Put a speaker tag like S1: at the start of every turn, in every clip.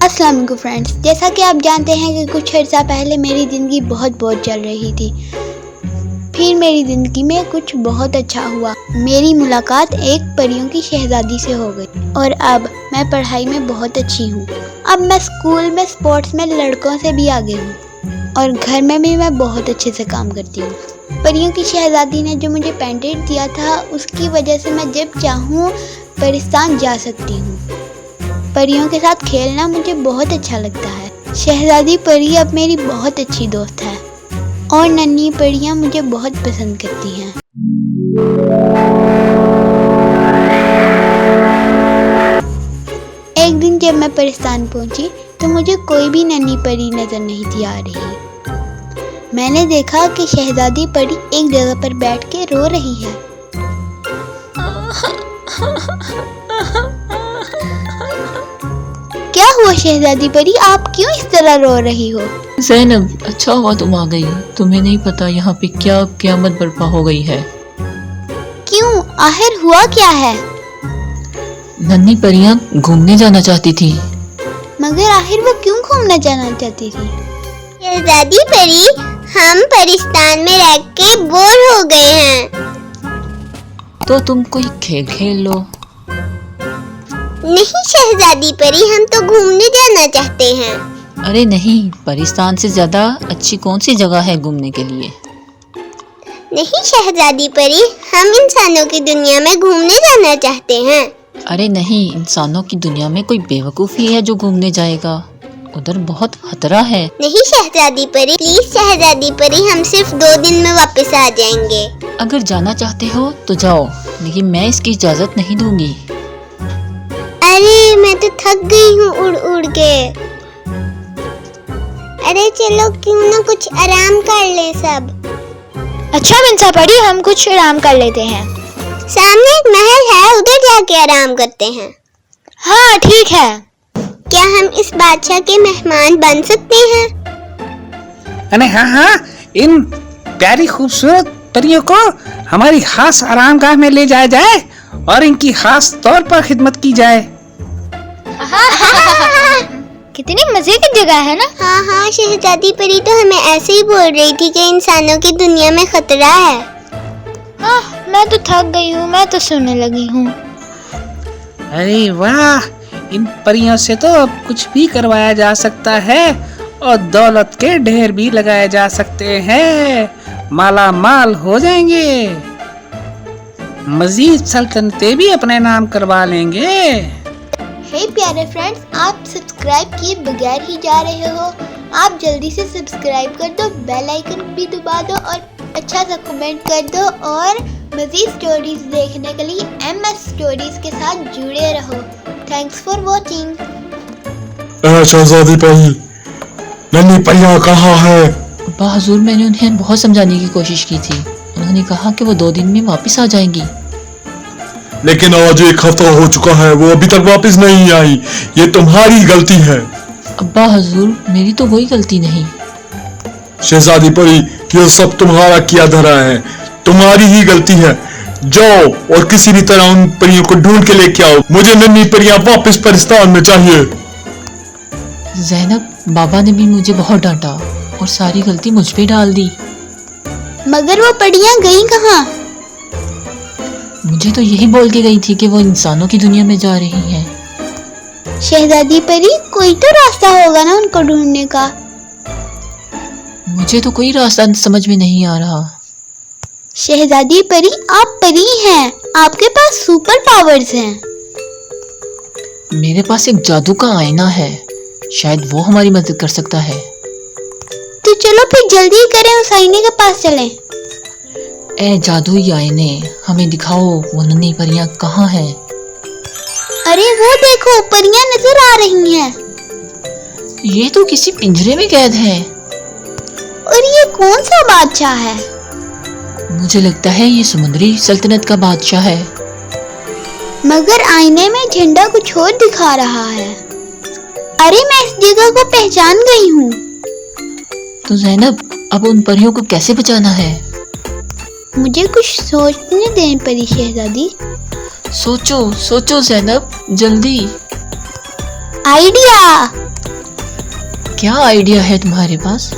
S1: अस्सलाम वालेकुम फ्रेंड्स, जैसा कि आप जानते हैं कि कुछ अर्सा पहले मेरी ज़िंदगी बहुत बोर चल रही थी। फिर मेरी ज़िंदगी में कुछ बहुत अच्छा हुआ। मेरी मुलाकात एक परियों की शहज़ादी से हो गई और अब मैं पढ़ाई में बहुत अच्छी हूँ। अब मैं स्कूल में स्पोर्ट्स में लड़कों से भी आगे हूँ और घर में भी मैं बहुत अच्छे से काम करती हूँ। परियों की शहज़ादी ने जो मुझे पेंडेंट दिया था, उसकी वजह से मैं जब चाहूँ परिस्तान जा सकती हूँ। परियों के साथ खेलना मुझे बहुत अच्छा लगता है। शहज़ादी परी अब मेरी बहुत अच्छी दोस्त है और नन्ही परियां मुझे बहुत पसंद करती हैं। एक दिन जब मैं परिस्तान पहुंची तो मुझे कोई भी नन्ही परी नजर नहीं थी आ रही। मैंने देखा कि शहज़ादी परी एक जगह पर बैठ के रो रही है। क्या हुआ शहज़ादी परी, आप क्यों इस तरह रो रही हो?
S2: ज़ैनब, अच्छा हुआ तुम आ गई। तुम्हें नहीं पता यहाँ पे क्या क़यामत बर्पा हो गई है।
S1: क्यों, आखिर हुआ क्या है?
S2: नन्ही परियां घूमने जाना चाहती थी।
S1: मगर आखिर वो क्यों घूमना जाना चाहती थी?
S3: शहज़ादी परी, हम परिस्तान में रह के बोर हो गए हैं।
S2: तो तुम कोई खेल खेल लो।
S3: नहीं शहज़ादी परी, हम तो घूमने जाना चाहते हैं।
S2: अरे नहीं, परिस्तान से ज्यादा अच्छी कौन सी जगह है घूमने के लिए?
S3: नहीं शहज़ादी परी, हम इंसानों की दुनिया में घूमने जाना चाहते हैं।
S2: अरे नहीं, इंसानों की दुनिया में कोई बेवकूफ़ी है जो घूमने जाएगा? उधर बहुत खतरा है।
S3: नहीं शहज़ादी परी, प्लीज शहज़ादी परी, हम सिर्फ 2 दिन में वापस आ जाएंगे।
S2: अगर जाना चाहते हो तो जाओ, लेकिन मैं इसकी इजाज़त नहीं दूंगी।
S3: अरे मैं तो थक गई हूँ उड़ उड़ के। अरे चलो क्यों ना कुछ आराम कर ले सब।
S1: अच्छा मिंसा परी, हम कुछ आराम कर लेते हैं।
S3: सामने एक महल है, उधर जाके आराम करते हैं।
S1: हाँ ठीक है।
S3: क्या हम इस बादशाह के मेहमान बन सकते हैं?
S4: अरे हाँ, इन प्यारी खूबसूरत परियों को हमारी खास आरामगाह में ले जाया जाए और इनकी खास तौर पर खिदमत की जाए।
S1: कितनी मजे की जगह है ना।
S3: हाँ, शहज़ादी परी तो हमें ऐसे ही बोल रही थी कि इंसानों की दुनिया में खतरा है।
S1: हाँ, मैं तो थक गई हूँ, मैं तो सोने लगी हूँ।
S4: अरे वाह, इन परियों से तो अब कुछ भी करवाया जा सकता है और दौलत के ढेर भी लगाए जा सकते हैं। माला माल हो जाएंगे, मजीद सल्तनतें भी अपने नाम करवा लेंगे।
S1: हे प्यारे फ्रेंड्स, आप सब्सक्राइब किए बगैर ही जा रहे हो। आप जल्दी से सब्सक्राइब कर दो, बेल आइकन भी दबा दो और अच्छा सा कमेंट कर दो और मज़ीद स्टोरीज देखने के लिए MS स्टोरीज के साथ जुड़े रहो। Thanks for watching.
S5: शहज़ादी परी, नन्ही परियां कहाँ है?
S2: अब्बा हुजूर, मैंने उन्हें बहुत समझाने की कोशिश की थी। उन्होंने कहा कि वो 2 दिन में वापस आ जाएंगी।
S5: लेकिन आज 1 हफ्ता हो चुका है, वो अभी तक वापस नहीं आई। ये तुम्हारी गलती है।
S2: अब्बा हुजूर, मेरी तो कोई गलती नहीं।
S5: शहज़ादी परी, ये सब तुम्हारा किया धरा है, तुम्हारी ही गलती है। जाओ और किसी भी तरह उन परियों को ढूंढ के लेके आओ। मुझे नन्ही परियां वापस परिस्तान में चाहिए।
S2: ज़ैनब, बाबा ने भी मुझे बहुत डांटा और सारी गलती मुझ पे डाल दी।
S1: मगर वो परियां गई कहाँ?
S2: मुझे तो यही बोल के गई थी कि वो इंसानों की दुनिया में जा रही हैं।
S1: शहज़ादी परी, कोई तो रास्ता होगा ना उनको ढूंढने का।
S2: मुझे तो कोई रास्ता समझ में नहीं आ रहा।
S1: शहज़ादी परी, आप परी हैं, आपके पास सुपर पावर्स हैं।
S2: मेरे पास एक जादू का आईना है, शायद वो हमारी मदद कर सकता है।
S1: तो चलो फिर जल्दी करें, उस आईने के पास चलें।
S2: ए जादुई आईने, हमें दिखाओ वो नन्ही परियां कहाँ हैं।
S1: अरे वो देखो, परियां नजर आ रही हैं।
S2: ये तो किसी पिंजरे में कैद है।
S1: और ये कौन सा बादशाह है?
S2: मुझे लगता है ये समुद्री सल्तनत का बादशाह है।
S1: मगर आईने में झंडा कुछ और दिखा रहा है। अरे मैं इस जगह को पहचान गई हूँ।
S2: तो ज़ैनब, अब उन परियों को कैसे बचाना है?
S1: मुझे कुछ सोचने दें परी शहज़ादी।
S2: सोचो सोचो ज़ैनब, जल्दी।
S1: आइडिया!
S2: क्या आइडिया है तुम्हारे पास?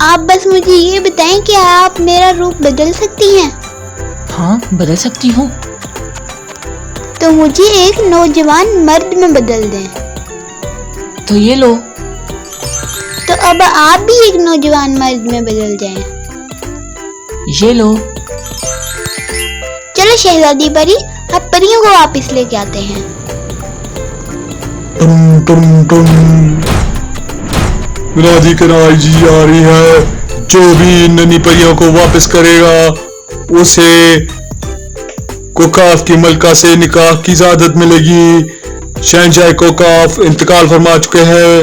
S1: आप बस मुझे ये बताएं कि आप मेरा रूप बदल सकती हैं।
S2: हाँ, बदल सकती हूँ।
S1: तो मुझे एक नौजवान मर्द में बदल दें।
S2: तो ये लो।
S1: तो अब आप भी एक नौजवान मर्द में बदल जाएं।
S2: ये लो।
S1: चलो शहजादी परी, अब परियों को वापस लेके आते हैं।
S5: टुम टुम टुम। राधी कनाई जी आ रही है। जो भी नन्ही परियों को वापस करेगा उसे कोकाफ की मलका से निकाह की इजाजत मिलेगी। शहंशाह कोकाफ इंतकाल फरमा चुके हैं।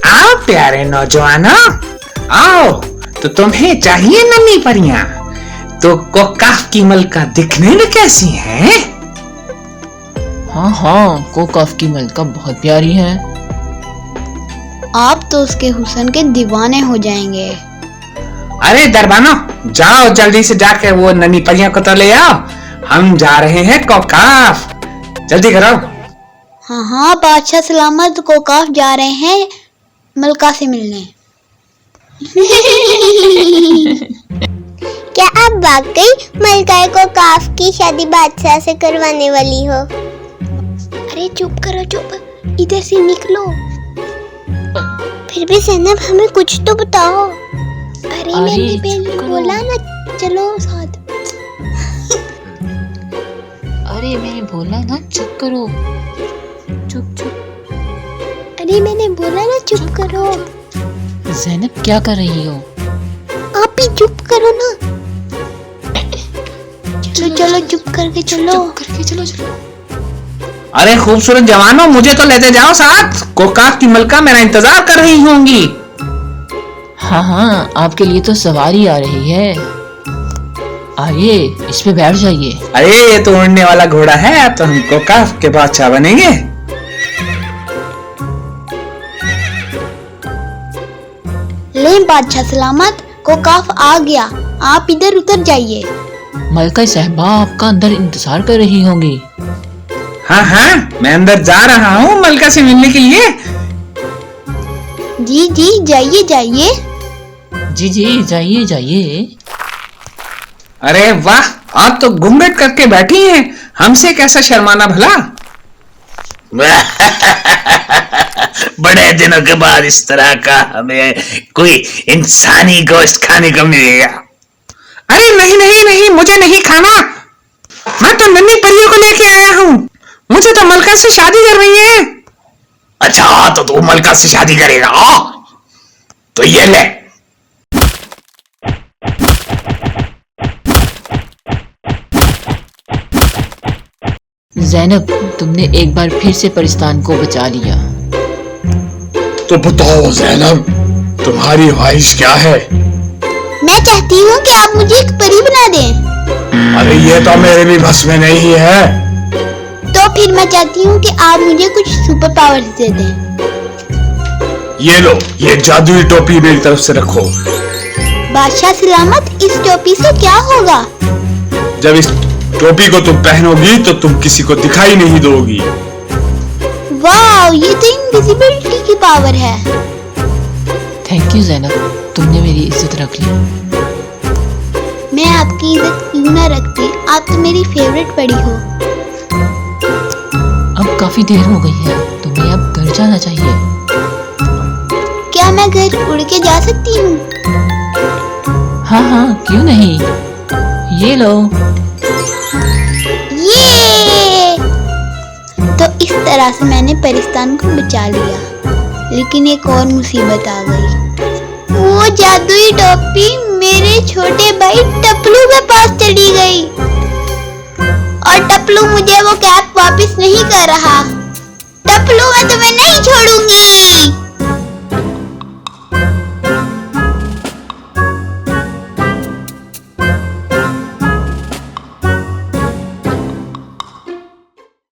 S4: आओ प्यारे नौजवानों, आओ। तो तुम्हें चाहिए नन्ही परियां? तो कोकाफ की मलका दिखने में कैसी है?
S2: हाँ हाँ, कोकाफ की मलका बहुत प्यारी है।
S1: आप तो उसके हुस्न के दीवाने हो जाएंगे।
S4: अरे दरबानो, जाओ जल्दी से जाकर वो नन्ही परियां को तो ले आओ। हम जा रहे हैं कोकाफ, जल्दी करो।
S1: हाँ हाँ बादशाह सलामत, कोकाफ जा रहे हैं मलका से मिलने।
S3: क्या आप वाकई मलका कोकाफ की शादी बादशाह से करवाने वाली हो?
S1: अरे चुप करो, चुप, इधर से निकलो।
S3: फिर भी ज़ैनब, हमें कुछ तो बताओ।
S1: अरे
S2: अरे,
S1: मैंने
S2: चुप
S1: पहले
S2: करो।
S1: बोला ना, चलो साथ।
S2: अरे मैंने बोला ना चुप करो। चुप चुप।
S1: अरे मैंने बोला ना चुप करो।
S2: ज़ैनब क्या कर रही हो?
S1: आप ही चुप करो ना। चलो चलो चुप करके चलो।
S2: चुप करके चलो चलो।
S4: अरे खूबसूरत जवानों, मुझे तो लेते जाओ साथ। कोकाफ की मलका मेरा इंतजार कर रही होंगी।
S2: हाँ हाँ, आपके लिए तो सवारी आ रही है। आइए, इस पे बैठ जाइए।
S4: अरे ये तो उड़ने वाला घोड़ा है, तो हम कोकाफ के बादशाह बनेंगे।
S1: ले बादशाह सलामत, कोकाफ आ गया। आप इधर उतर जाइए।
S2: मलका साहबा आपका अंदर इंतजार कर रही होंगी।
S4: हाँ हाँ, मैं अंदर जा रहा हूँ मलका से मिलने के लिए।
S1: जी जी जाइए जाइए।
S2: जी जी, जाइए जाइए।
S4: अरे वाह, आप तो घूंघट करके बैठी हैं। हमसे कैसा शर्माना भला।
S6: बड़े दिनों के बाद इस तरह का हमें कोई इंसानी गोश्त खाने को मिलेगा।
S4: अरे नहीं नहीं नहीं, मुझे नहीं खाना। मैं तो नन्ही परियों को लेके आया हूँ। मुझे तो मलका से शादी करनी है।
S6: अच्छा, तो तू मलका से शादी करेगा? तो ये ले।
S2: ज़ैनब, तुमने एक बार फिर से परिस्तान को बचा लिया।
S5: तो बताओ ज़ैनब, तुम्हारी ख्वाहिश क्या है?
S1: मैं चाहती हूँ कि आप मुझे एक परी बना दें।
S5: अरे ये तो मेरे भी बस में नहीं है।
S1: तो फिर मैं चाहती हूँ कि आप मुझे कुछ सुपर पावर्स दे दें।
S5: ये लो, ये जादुई टोपी मेरी तरफ से रखो।
S1: बादशाह सलामत, इस टोपी से क्या होगा?
S5: जब इस टोपी को तुम पहनोगी तो तुम किसी को दिखाई नहीं दोगी।
S1: वाह, ये तो इनविजिबिलिटी की पावर है।
S2: थैंक यू ज़ैनब, तुमने मेरी इज्जत रख ली।
S1: मैं आपकी इज्जत क्यों ना रखती, आप तो मेरी फेवरेट परी हो।
S2: अब काफी देर हो गई है, तुम्हें अब घर जाना चाहिए।
S1: क्या मैं घर उड़ के जा सकती हूँ?
S2: हाँ हाँ, क्यों नहीं। ये लो।
S1: ये तो इस तरह से मैंने परिस्तान को बचा लिया। लेकिन एक और मुसीबत आ गई। वो जादुई टोपी मेरे छोटे भाई टपलू के पास चली गई और टपलू मुझे वो कैप वापस नहीं कर रहा।